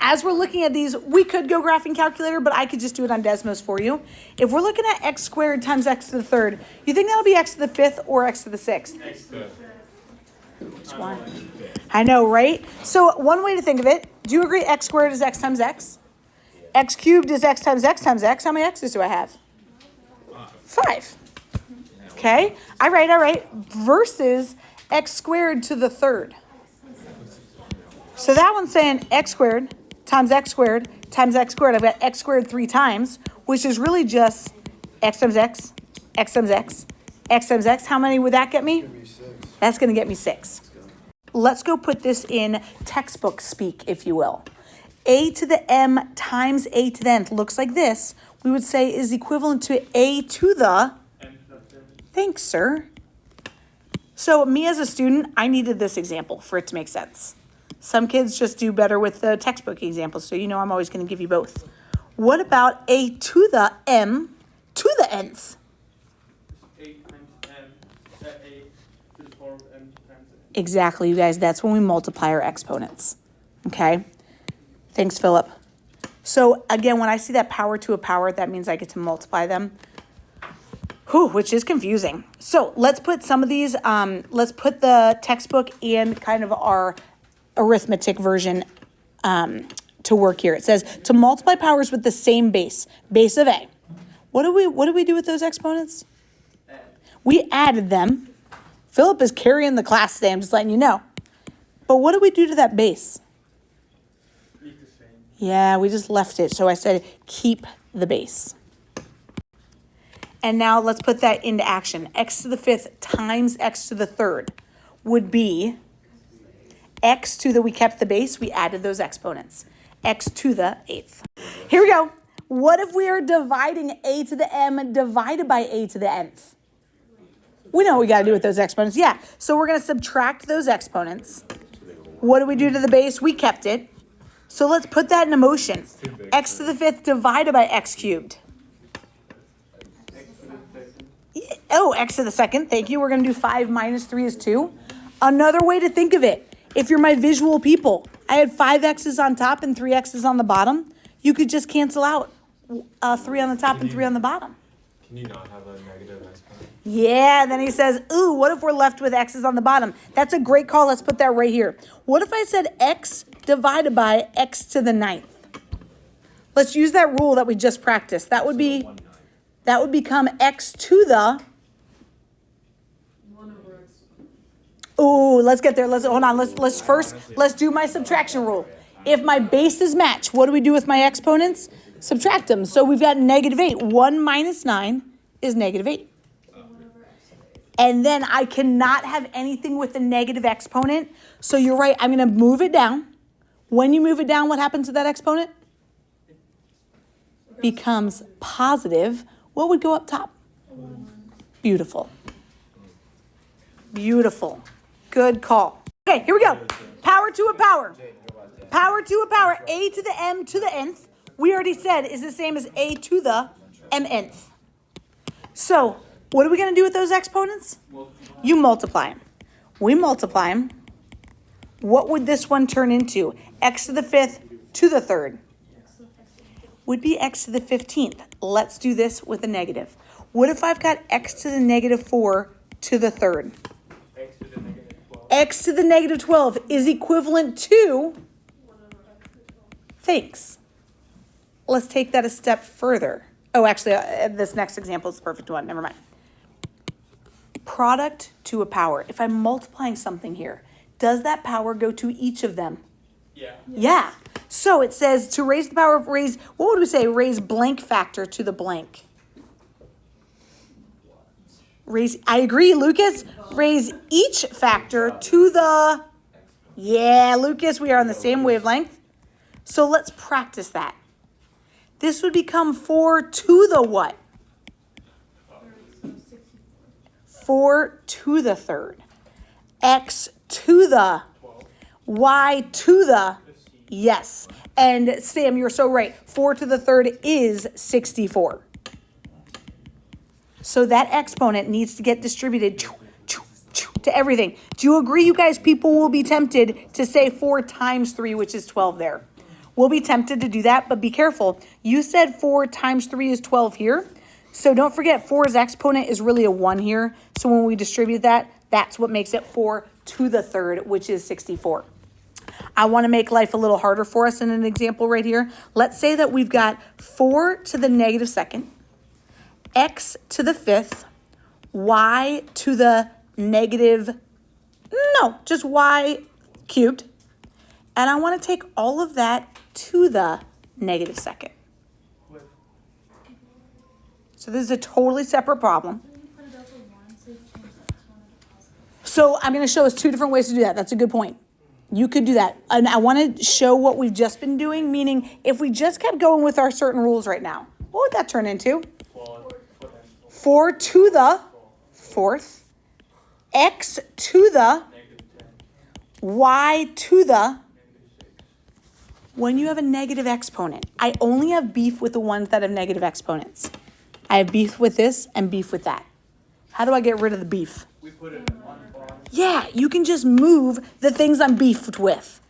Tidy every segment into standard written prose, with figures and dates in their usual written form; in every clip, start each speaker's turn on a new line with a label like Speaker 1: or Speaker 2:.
Speaker 1: as we're looking at these, we could go graphing calculator, but I could just do it on Desmos for you. If we're looking at x squared times x to the third, you think that'll be x to the fifth or x to the sixth?
Speaker 2: X to the fifth.
Speaker 1: Which one? I know, right? So one way to think of it, do you agree x squared is x times x? X cubed is x times x times x. How many x's do I have? 5. Okay, all right. Versus x squared to the third. So that one's saying x squared times x squared times x squared. I've got x squared 3 times, which is really just x times x, x times x, x times x. How many would that get me? That's going to get me 6. Let's go put this in textbook speak, if you will. A to the m times a to the nth looks like this. We would say is equivalent to a to the... Thanks, sir. So me as a student, I needed this example for it to make sense. Some kids just do better with the textbook examples, so you know I'm always going to give you both. What about a to the m to the nth?
Speaker 2: 8 times m, a to the power of m times n.
Speaker 1: Exactly, you guys. That's when we multiply our exponents. Okay? Thanks, Philip. So again, when I see that power to a power, that means I get to multiply them. Which is confusing. So let's put some of these, let's put the textbook and kind of our arithmetic version to work here. It says to multiply powers with the same base of a. What do we do with those exponents? We added them. Philip is carrying the class today, I'm just letting you know. But what do we do to that base?
Speaker 2: Leave the same.
Speaker 1: Yeah, we just left it. So I said keep the base. And now let's put that into action. X to the fifth times x to the third would be x to the, we kept the base, we added those exponents. X to the eighth. Here we go. What if we are dividing a to the m divided by a to the nth? We know what we got to do with those exponents. Yeah, so we're going to subtract those exponents. What do we do to the base? We kept it. So let's put that into motion. X to the fifth divided by x cubed. Oh, x to the second. Thank you. We're going to do 5 minus 3 is 2. Another way to think of it, if you're my visual people, I had 5 x's on top and 3 x's on the bottom. You could just cancel out 3 on the top and 3 on the bottom.
Speaker 3: Can you not have a negative exponent?
Speaker 1: Yeah, then he says, ooh, what if we're left with x's on the bottom? That's a great call. Let's put that right here. What if I said x divided by x to the ninth? Let's use that rule that we just practiced. That would become x to the... Ooh, let's get there. Hold on. Let's do my subtraction rule. If my bases match, what do we do with my exponents? Subtract them. So we've got negative 8. 1 minus 9 is negative 8. And then I cannot have anything with a negative exponent. So you're right. I'm going to move it down. When you move it down, what happens to that exponent? Becomes positive. What would go up top? Beautiful. Beautiful. Good call. Okay, here we go. Power to a power. Power to a power. A to the m to the nth, we already said, is the same as a to the mnth. So, what are we going to do with those exponents? You multiply them. We multiply them. What would this one turn into? X to the fifth to the third would be x to the 15th. Let's do this with a negative. What if I've got x to the negative 4 to the third? X to the negative 12 is equivalent to... Thanks. Let's take that a step further. Oh, actually, this next example is the perfect one. Never mind. Product to a power. If I'm multiplying something here, does that power go to each of them?
Speaker 2: Yeah.
Speaker 1: Yeah. So it says to raise the power of raise, what would we say? Raise blank factor to the blank. Raise, I agree, Lucas. Raise each factor to the, yeah, Lucas, we are on the same wavelength. So let's practice that. This would become 4 to the what? 4 to the third. X to the, Y to the, yes. And Sam, you're so right. 4 to the third is 64. So that exponent needs to get distributed to everything. Do you agree, you guys? People will be tempted to say 4 times 3, which is 12 there. We'll be tempted to do that, but be careful. You said 4 times 3 is 12 here. So don't forget 4's exponent is really a 1 here. So when we distribute that, that's what makes it 4 to the third, which is 64. I want to make life a little harder for us in an example right here. Let's say that we've got 4 to the negative second, x to the fifth, y to the negative, no, just y cubed. And I want to take all of that to the negative second. So this is a totally separate problem. So I'm going to show us 2 different ways to do that. That's a good point. You could do that. And I want to show what we've just been doing, meaning if we just kept going with our certain rules right now, what would that turn into? 4 to the fourth, x to the, y to the, when you have a negative exponent. I only have beef with the ones that have negative exponents. I have beef with this and beef with that. How do I get rid of the beef?
Speaker 2: We put it on the bottom.
Speaker 1: Yeah, you can just move the things I'm beefed with.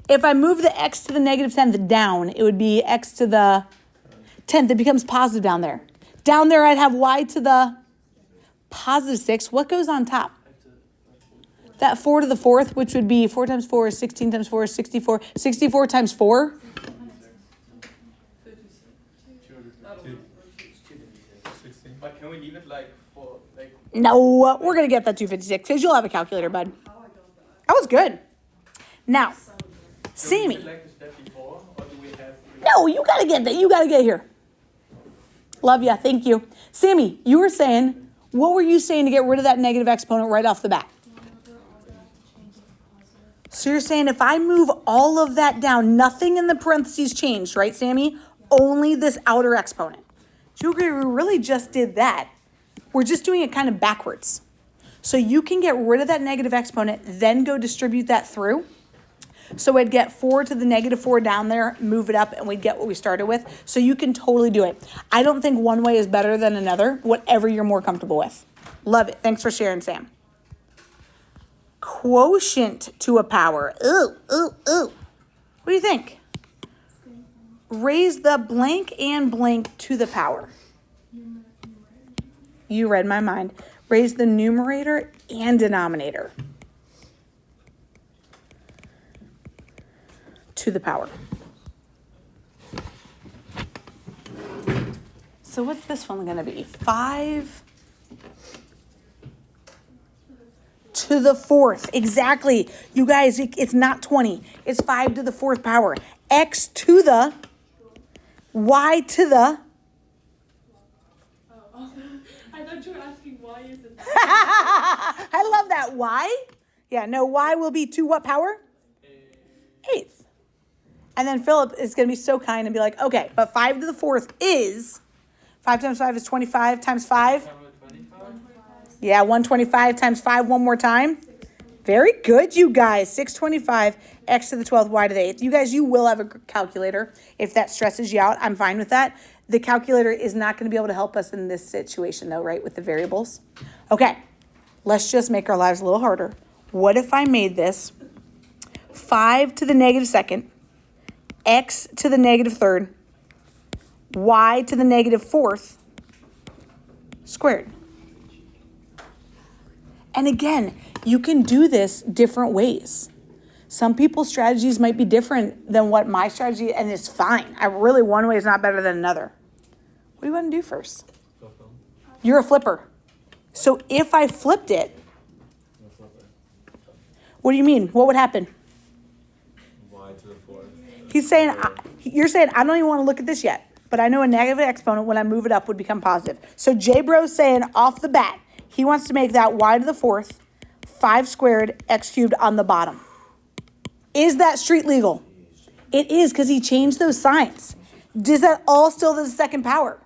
Speaker 1: If I move the x to the negative 10th down, it would be x to the 10th. It becomes positive down there. Down there, I'd have y to the positive 6. What goes on top? That 4 to the fourth, which would be 4 times 4 is 16 times 4 is 64. 64 times 4?
Speaker 2: But can we leave it like for like?
Speaker 1: No, we're going to get that 256 because you'll have a calculator, bud. That was good. Now, Sammy.
Speaker 2: Like the step before, or do we have?
Speaker 1: No, you got to get that. You got to get here. Love ya. Thank you. Sammy, you were saying, what were you saying to get rid of that negative exponent right off the bat? So you're saying if I move all of that down, nothing in the parentheses changed, right, Sammy? Only this outer exponent. Do you agree we really just did that? We're just doing it kind of backwards. So you can get rid of that negative exponent, then go distribute that through. So we'd get 4 to the negative 4 down there, move it up, and we'd get what we started with. So you can totally do it. I don't think one way is better than another, whatever you're more comfortable with. Love it. Thanks for sharing, Sam. Quotient to a power. Ooh, ooh, ooh. What do you think? Raise the blank and blank to the power. You read my mind. Raise the numerator and denominator to the power. So what's this one going to be? 5 to the fourth. Exactly. You guys, it's not 20. It's 5 to the fourth power. X to the, y to the.
Speaker 4: I thought you were asking why is it.
Speaker 1: I love that. Y? Yeah, no, y will be to what power? 8th. And then Philip is going to be so kind and be like, okay, but 5 to the fourth is, 5 times 5 is 25 times 5. Yeah, 125 times 5 one more time. Very good, you guys. 625, x to the 12th, y to the 8th. You guys, you will have a calculator. If that stresses you out, I'm fine with that. The calculator is not going to be able to help us in this situation, though, right, with the variables? Okay, let's just make our lives a little harder. What if I made this 5 to the negative second, x to the negative third, y to the negative fourth squared? And again, you can do this different ways. Some people's strategies might be different than what my strategy, and it's fine. One way is not better than another. What do you want to do first? You're a flipper. So if I flipped it, what do you mean? What would happen?
Speaker 3: Y to the fourth.
Speaker 1: You're saying, I don't even want to look at this yet, but I know a negative exponent when I move it up would become positive. So J-Bro's saying off the bat, he wants to make that y to the fourth, 5 squared, x cubed on the bottom. Is that street legal? It is, because he changed those signs. Is that all still the second power?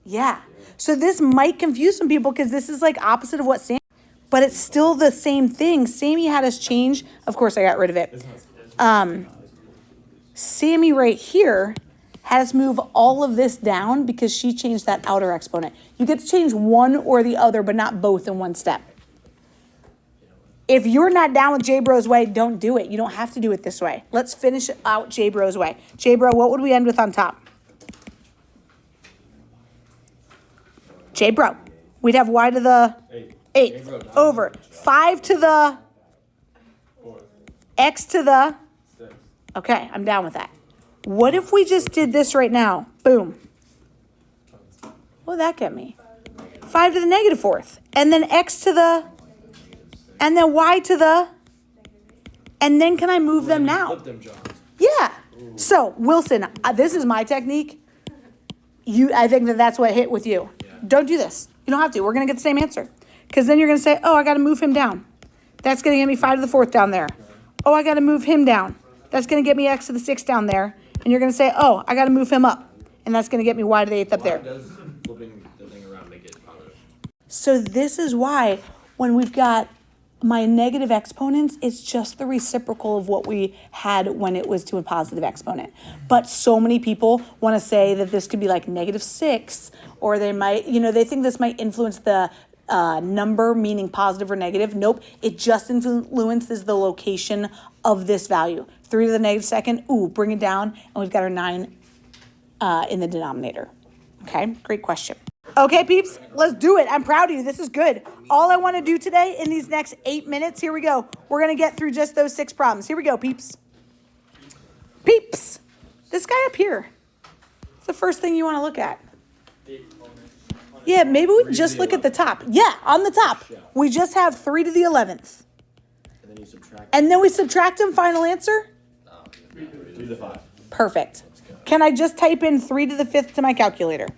Speaker 1: Yeah. So this might confuse some people because this is like opposite of what Sammy, but it's still the same thing. Sammy had us change. Of course, I got rid of it. Sammy right here had us move all of this down because she changed that outer exponent. You get to change one or the other, but not both in one step. If you're not down with J-Bro's way, don't do it. You don't have to do it this way. Let's finish out J-Bro's way. J-Bro, what would we end with on top? J-Bro. We'd have y to the 8th over 5 to the
Speaker 3: 4th.
Speaker 1: x to the,
Speaker 3: 6th.
Speaker 1: okay, I'm down with that. What if we just did this right now? Boom. What would that get me? 5 to the negative 4th. And then x to the, and then y to the, and then can I move them now?
Speaker 3: Flip them, John.
Speaker 1: Yeah. So, Wilson, this is my technique. I think that's what hit with you.
Speaker 3: Yeah.
Speaker 1: Don't do this. You don't have to. We're going to get the same answer. Because then you're going to say, oh, I got to move him down. That's going to get me 5 to the 4th down there. Oh, I got to move him down. That's going to get me x to the 6th down there. And you're going to say, oh, I got to move him up. And that's going to get me y to the 8th up there.
Speaker 3: Why does flipping the thing around make it positive?
Speaker 1: So this is why when we've got my negative exponents, it's just the reciprocal of what we had when it was to a positive exponent. But so many people want to say that this could be like -6, or they might, they think this might influence the number, meaning positive or negative. Nope, it just influences the location of this value. 3 to the negative 2nd, ooh, bring it down, and we've got our 9 in the denominator. Okay, great question. Okay, peeps, let's do it. I'm proud of you. This is good. All I want to do today in these next 8 minutes, here we go. We're going to get through just those 6 problems. Here we go, peeps. Peeps, this guy up here. It's the first thing you want to look at. Yeah, maybe we just look at the top. Yeah, on the top. We just have 3 to the 11th.
Speaker 3: And then you subtract.
Speaker 1: And then we subtract them, final answer?
Speaker 3: 3 to the 5.
Speaker 1: Perfect. Can I just type in 3 to the 5th to my calculator?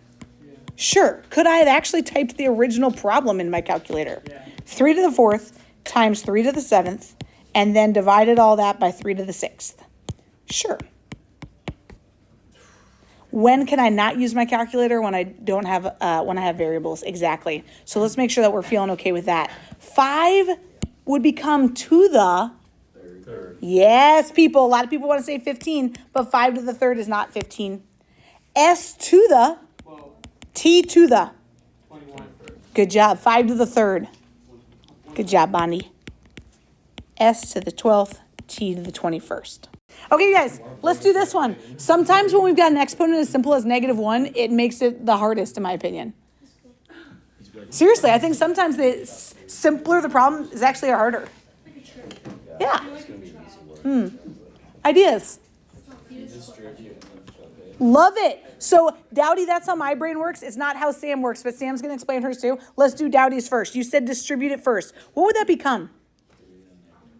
Speaker 1: Sure. Could I have actually typed the original problem in my calculator? 3 to the 4th times 3 to the 7th, and then divided all that by 3 to the 6th. Sure. When can I not use my calculator? When I don't have, when I have variables. Exactly. So let's make sure that we're feeling okay with that. 5 would become to the
Speaker 3: Third.
Speaker 1: Yes, people. A lot of people want to say 15, but 5 to the 3rd is not 15. S to the
Speaker 2: 12,
Speaker 1: T to the.
Speaker 2: 21.
Speaker 1: Good job. 5 to the 3rd. Good job, Bonnie. S to the 12th, T to the 21st. Okay, guys, let's do this one. Sometimes when we've got an exponent as simple as -1, it makes it the hardest, in my opinion. Seriously, I think sometimes the simpler the problem is actually harder. Yeah. Ideas. Love it. So, Dowdy, that's how my brain works. It's not how Sam works, but Sam's going to explain hers too. Let's do Dowdy's first. You said distribute it first. What would that become?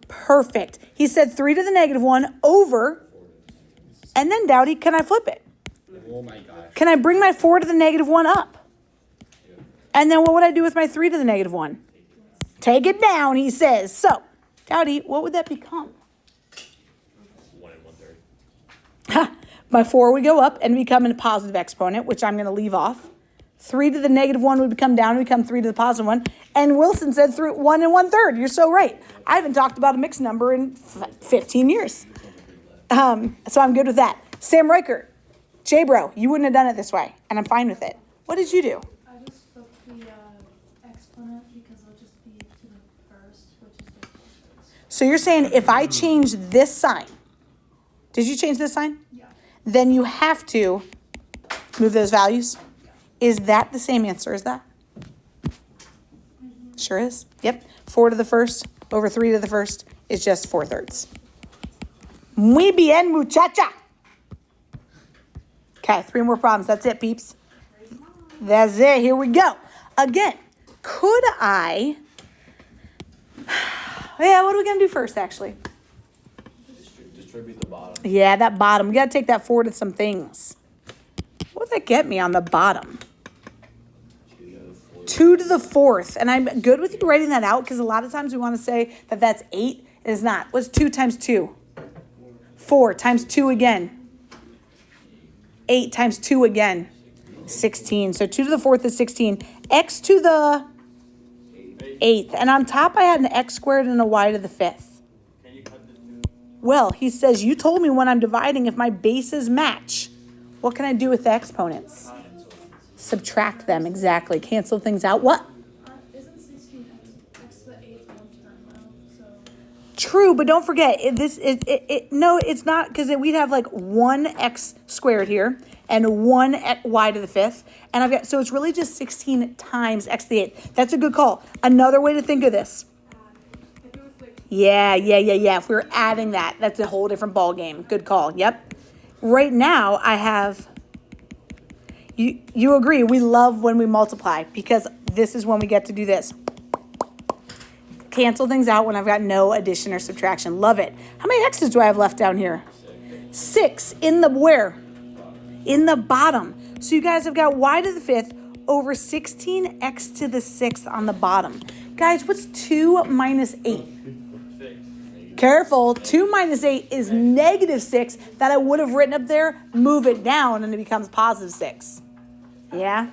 Speaker 1: Perfect. He said 3 to the -1 over, and then, Dowdy, can I flip it?
Speaker 3: Oh my gosh.
Speaker 1: Can I bring my 4 to the -1 up? And then what would I do with my 3 to the -1? Take it down, he says. So, Dowdy, what would that become?
Speaker 3: 1 1/3.
Speaker 1: Ha! My 4 would go up and become a positive exponent, which I'm going to leave off. 3 to the -1 would become down and become 3 to the positive 1. And Wilson said 1 1/3. You're so right. I haven't talked about a mixed number in 15 years. So I'm good with that. Sam Reichert, J-Bro, you wouldn't have done it this way, and I'm fine with it. What did you do?
Speaker 4: I just flipped the exponent because it'll just be to the first, which is just
Speaker 1: So you're saying if I change this sign, did you change this sign?
Speaker 4: yeah.
Speaker 1: Then you have to move those values. Is that the same answer as that? Sure is. Yep. 4 to the 1st over 3 to the 1st is just 4/3. Muy bien, muchacha. Okay, 3 more problems. That's it, peeps. That's it. Here we go. Again, could I... Yeah, what are we going to do first, actually?
Speaker 3: Distribute the bottom.
Speaker 1: Yeah, that bottom. We got to take that forward to some things. What would that get me on the bottom? 2 to the 4th. And I'm good with you writing that out because a lot of times we want to say that that's 8. It is not. What's 2 times 2? 4 times 2 again. 8 times 2 again. 16. So 2 to the 4th is 16. X to the 8th. And on top I had an x squared and a y to the 5th.
Speaker 2: Can you cut the 2?
Speaker 1: Well, he says, you told me when I'm dividing if my bases match. What can I do with the exponents? Subtract them, exactly. Cancel things out. What?
Speaker 4: Isn't 16 x to the 8th 1 term now? So
Speaker 1: True, but don't forget, no, it's not, because we'd have like 1x squared here and 1 y to the 5th. And I've got, so it's really just 16 times x to the 8th. That's a good call. Another way to think of this.
Speaker 4: If it was like
Speaker 1: Yeah. If we were adding that, that's a whole different ball game. Good call. Yep. Right now, I have, you agree, we love when we multiply because this is when we get to do this. Cancel things out when I've got no addition or subtraction. Love it. How many x's do I have left down here? 6 in the where? In the bottom. So you guys have got y to the 5th over 16x to the 6th on the bottom. Guys, what's 2 minus 8?
Speaker 2: 6.
Speaker 1: Careful. 2 minus 8 is negative 6 that I would have written up there. Move it down and it becomes positive 6. Yeah?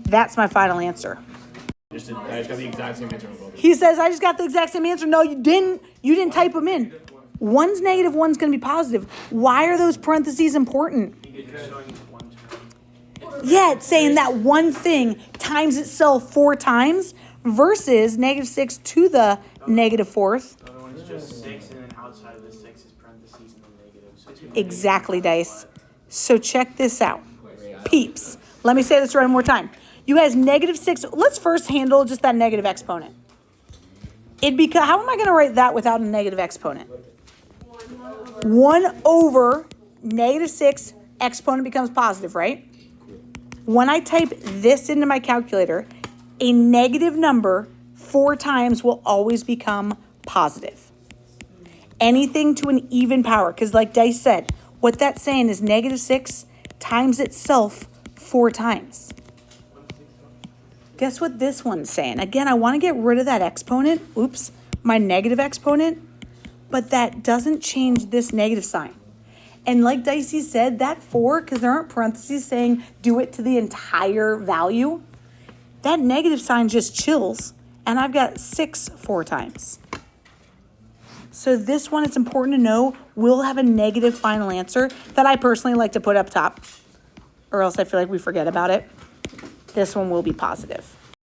Speaker 1: That's my final answer.
Speaker 3: I just got the exact same answer on both.
Speaker 1: He says, I just got the exact same answer. No, you didn't. You didn't type them in. One's negative, one's going to be positive. Why are those parentheses important?
Speaker 2: Because you're showing one term.
Speaker 1: Yeah, it's saying that one thing times itself 4 times versus negative 6 to the negative 4th.
Speaker 2: The other one is just 6, and then outside of the 6 is parentheses and then negative. So two
Speaker 1: Exactly, Dice. So check this out. Peeps. Let me say this one more time. You guys, negative 6. Let's first handle just that negative exponent. How am I going to write that without a negative exponent? 1 over negative 6 exponent becomes positive, right? When I type this into my calculator, a negative number 4 times will always become positive. Anything to an even power, because like Dice said, what that's saying is negative 6 times itself 4 times. Guess what this one's saying? Again, I want to get rid of that exponent. Oops, my negative exponent. But that doesn't change this negative sign. And like Dicey said, that 4, because there aren't parentheses saying do it to the entire value, that negative sign just chills. And I've got 6 4 times. So this one, it's important to know, will have a negative final answer that I personally like to put up top. Or else I feel like we forget about it. This one will be positive.